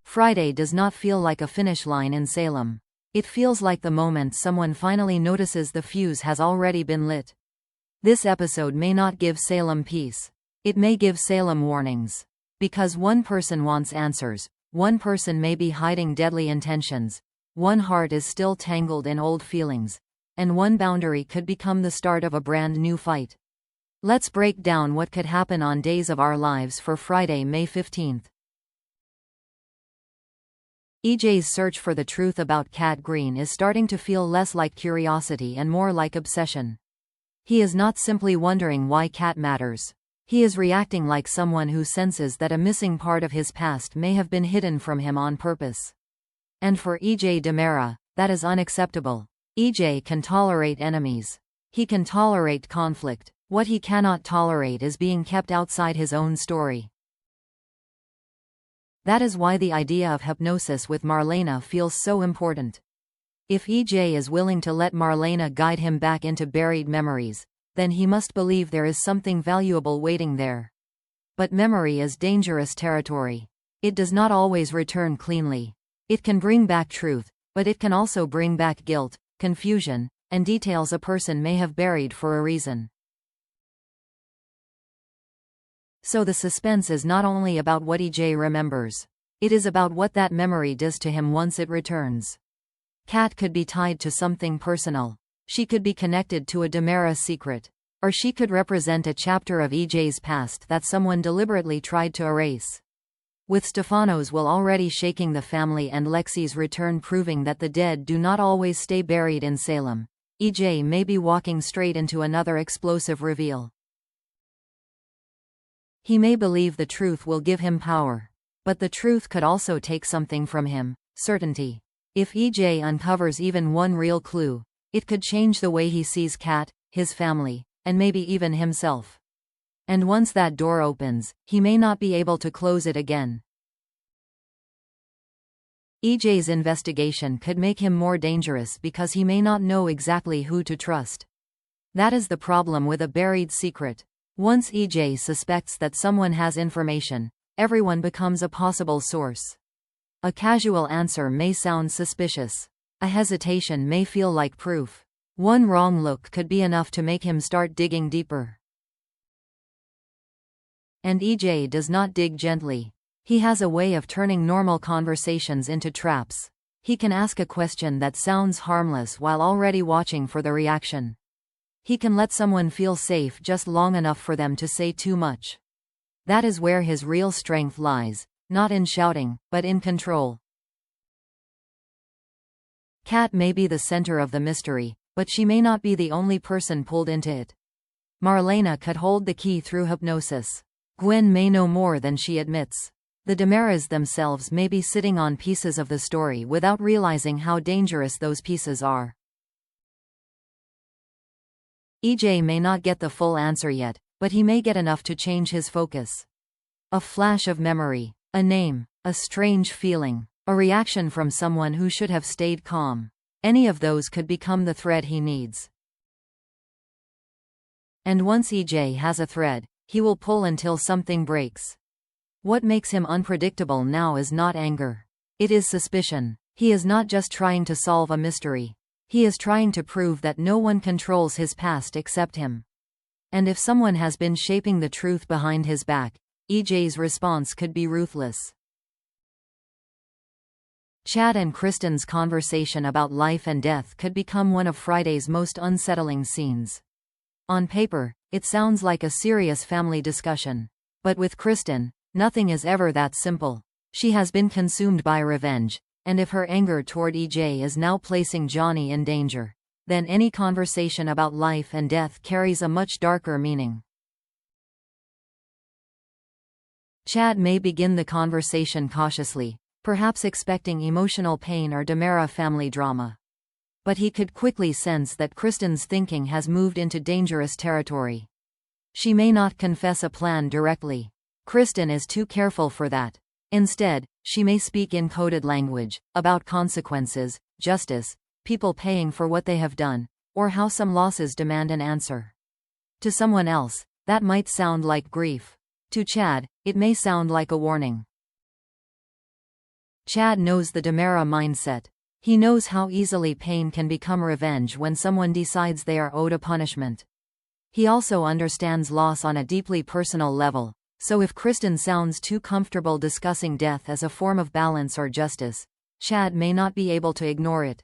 Friday does not feel like a finish line in Salem. It feels like the moment someone finally notices the fuse has already been lit. This episode may not give Salem peace. It may give Salem warnings. Because one person wants answers, one person may be hiding deadly intentions, one heart is still tangled in old feelings, and one boundary could become the start of a brand new fight. Let's break down what could happen on Days of Our Lives for Friday, May 15th. EJ's search for the truth about Cat Green is starting to feel less like curiosity and more like obsession. He is not simply wondering why Cat matters. He is reacting like someone who senses that a missing part of his past may have been hidden from him on purpose. And for EJ DiMera, that is unacceptable. EJ can tolerate enemies. He can tolerate conflict. What he cannot tolerate is being kept outside his own story. That is why the idea of hypnosis with Marlena feels so important. If EJ is willing to let Marlena guide him back into buried memories, then he must believe there is something valuable waiting there. But memory is dangerous territory. It does not always return cleanly. It can bring back truth, but it can also bring back guilt, confusion, and details a person may have buried for a reason. So the suspense is not only about what EJ remembers. It is about what that memory does to him once it returns. Cat could be tied to something personal. She could be connected to a DiMera secret. Or she could represent a chapter of EJ's past that someone deliberately tried to erase. With Stefano's will already shaking the family and Lexi's return proving that the dead do not always stay buried in Salem, EJ may be walking straight into another explosive reveal. He may believe the truth will give him power. But the truth could also take something from him, certainty. If EJ uncovers even one real clue, it could change the way he sees Cat, his family, and maybe even himself. And once that door opens, he may not be able to close it again. EJ's investigation could make him more dangerous because he may not know exactly who to trust. That is the problem with a buried secret. Once EJ suspects that someone has information, everyone becomes a possible source. A casual answer may sound suspicious. A hesitation may feel like proof. One wrong look could be enough to make him start digging deeper. And EJ does not dig gently. He has a way of turning normal conversations into traps. He can ask a question that sounds harmless while already watching for the reaction. He can let someone feel safe just long enough for them to say too much. That is where his real strength lies, not in shouting, but in control. Cat may be the center of the mystery, but she may not be the only person pulled into it. Marlena could hold the key through hypnosis. Gwen may know more than she admits. The DiMeras themselves may be sitting on pieces of the story without realizing how dangerous those pieces are. EJ may not get the full answer yet, but he may get enough to change his focus. A flash of memory, a name, a strange feeling, a reaction from someone who should have stayed calm. Any of those could become the thread he needs. And once EJ has a thread, he will pull until something breaks. What makes him unpredictable now is not anger. It is suspicion. He is not just trying to solve a mystery. He is trying to prove that no one controls his past except him. And if someone has been shaping the truth behind his back, EJ's response could be ruthless. Chad and Kristen's conversation about life and death could become one of Friday's most unsettling scenes. On paper, it sounds like a serious family discussion. But with Kristen, nothing is ever that simple. She has been consumed by revenge, and if her anger toward EJ is now placing Johnny in danger, then any conversation about life and death carries a much darker meaning. Chad may begin the conversation cautiously, perhaps expecting emotional pain or DiMera family drama. But he could quickly sense that Kristen's thinking has moved into dangerous territory. She may not confess a plan directly. Kristen is too careful for that. Instead, she may speak in coded language, about consequences, justice, people paying for what they have done, or how some losses demand an answer. To someone else, That might sound like grief. To Chad, it may sound like a warning. Chad knows the Demera mindset. He knows how easily pain can become revenge when someone decides they are owed a punishment. He also understands loss on a deeply personal level, so if Kristen sounds too comfortable discussing death as a form of balance or justice, Chad may not be able to ignore it.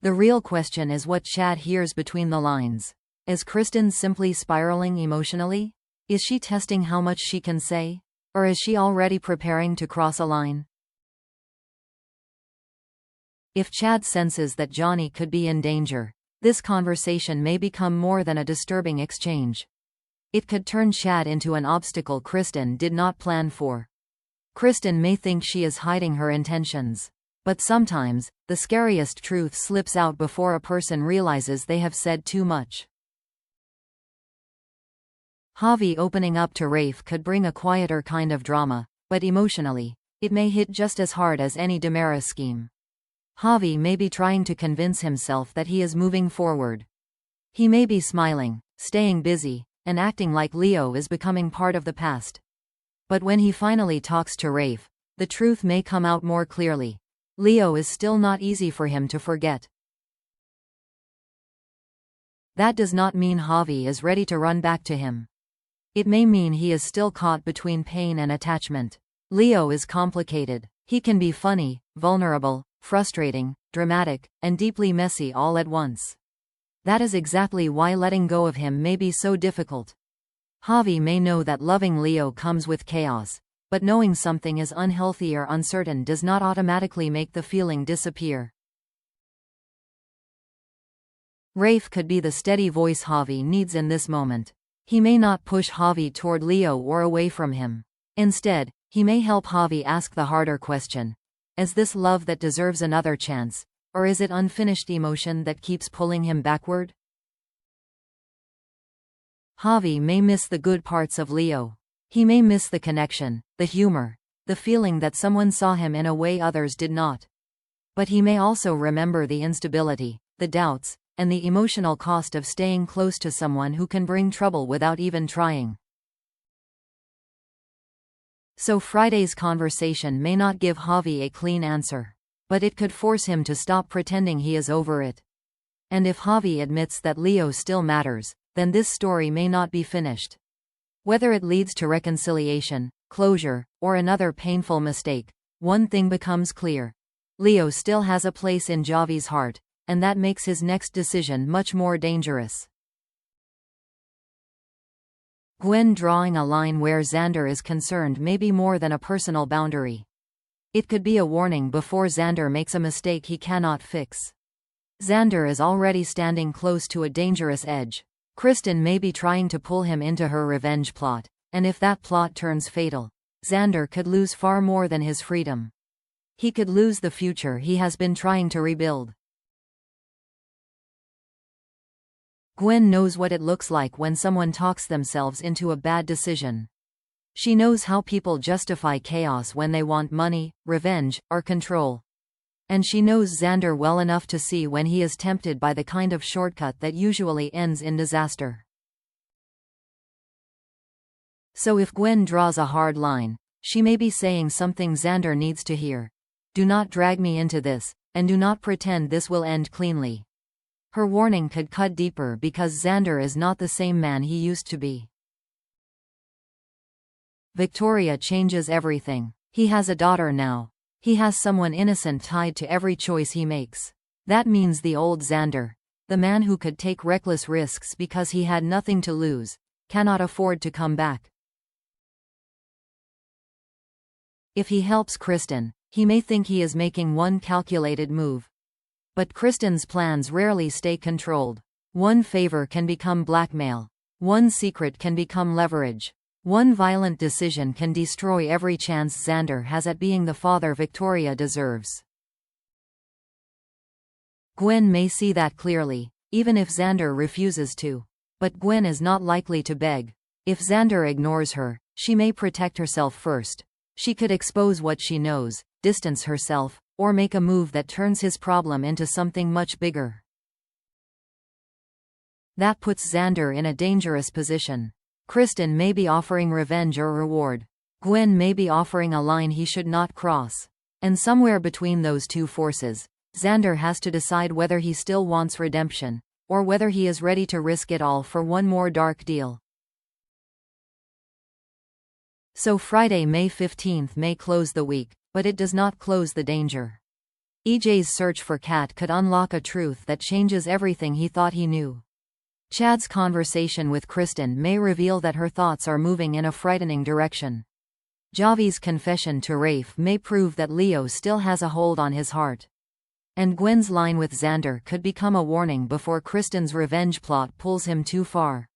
The real question is what Chad hears between the lines. Is Kristen simply spiraling emotionally? Is she testing how much she can say? Or is she already preparing to cross a line? If Chad senses that Johnny could be in danger, this conversation may become more than a disturbing exchange. It could turn Chad into an obstacle Kristen did not plan for. Kristen may think she is hiding her intentions. But sometimes, the scariest truth slips out before a person realizes they have said too much. Javi opening up to Rafe could bring a quieter kind of drama, but emotionally, it may hit just as hard as any Demera scheme. Javi may be trying to convince himself that he is moving forward. He may be smiling, staying busy, and acting like Leo is becoming part of the past. But when he finally talks to Rafe, the truth may come out more clearly. Leo is still not easy for him to forget. That does not mean Javi is ready to run back to him. It may mean he is still caught between pain and attachment. Leo is complicated. He can be funny, vulnerable, frustrating, dramatic, and deeply messy all at once. That is exactly why letting go of him may be so difficult. Javi may know that loving Leo comes with chaos, but knowing something is unhealthy or uncertain does not automatically make the feeling disappear. Rafe could be the steady voice Javi needs in this moment. He may not push Javi toward Leo or away from him. Instead, he may help Javi ask the harder question. Is this love that deserves another chance, or is it unfinished emotion that keeps pulling him backward? Javi may miss the good parts of Leo. He may miss the connection, the humor, the feeling that someone saw him in a way others did not. But he may also remember the instability, the doubts, and the emotional cost of staying close to someone who can bring trouble without even trying. So Friday's conversation may not give Javi a clean answer, but it could force him to stop pretending he is over it. And if Javi admits that Leo still matters, then this story may not be finished. Whether it leads to reconciliation, closure, or another painful mistake, one thing becomes clear. Leo still has a place in Javi's heart, and that makes his next decision much more dangerous. Gwen drawing a line where Xander is concerned may be more than a personal boundary. It could be a warning before Xander makes a mistake he cannot fix. Xander is already standing close to a dangerous edge. Kristen may be trying to pull him into her revenge plot, and if that plot turns fatal, Xander could lose far more than his freedom. He could lose the future he has been trying to rebuild. Gwen knows what it looks like when someone talks themselves into a bad decision. She knows how people justify chaos when they want money, revenge, or control. And she knows Xander well enough to see when he is tempted by the kind of shortcut that usually ends in disaster. So if Gwen draws a hard line, she may be saying something Xander needs to hear. Do not drag me into this, and do not pretend this will end cleanly. Her warning could cut deeper because Xander is not the same man he used to be. Victoria changes everything. He has a daughter now. He has someone innocent tied to every choice he makes. That means the old Xander, the man who could take reckless risks because he had nothing to lose, cannot afford to come back. If he helps Kristen, he may think he is making one calculated move. But Kristen's plans rarely stay controlled. One favor can become blackmail. One secret can become leverage. One violent decision can destroy every chance Xander has at being the father Victoria deserves. Gwen may see that clearly, even if Xander refuses to. But Gwen is not likely to beg. If Xander ignores her, she may protect herself first. She could expose what she knows, distance herself, or make a move that turns his problem into something much bigger. That puts Xander in a dangerous position. Kristen may be offering revenge or reward. Gwen may be offering a line he should not cross. And somewhere between those two forces, Xander has to decide whether he still wants redemption, or whether he is ready to risk it all for one more dark deal. So Friday, May 15th may close the week, but it does not close the danger. EJ's search for Kat could unlock a truth that changes everything he thought he knew. Chad's conversation with Kristen may reveal that her thoughts are moving in a frightening direction. Javi's confession to Rafe may prove that Leo still has a hold on his heart. And Gwen's line with Xander could become a warning before Kristen's revenge plot pulls him too far.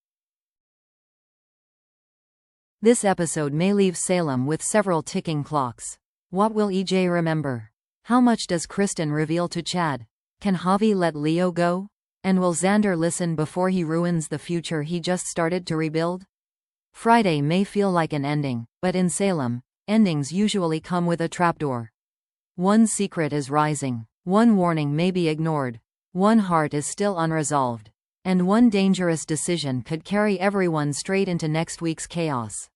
This episode may leave Salem with several ticking clocks. What will EJ remember? How much does Kristen reveal to Chad? Can Javi let Leo go? And will Xander listen before he ruins the future he just started to rebuild? Friday may feel like an ending, but in Salem, endings usually come with a trapdoor. One secret is rising, one warning may be ignored, one heart is still unresolved, and one dangerous decision could carry everyone straight into next week's chaos.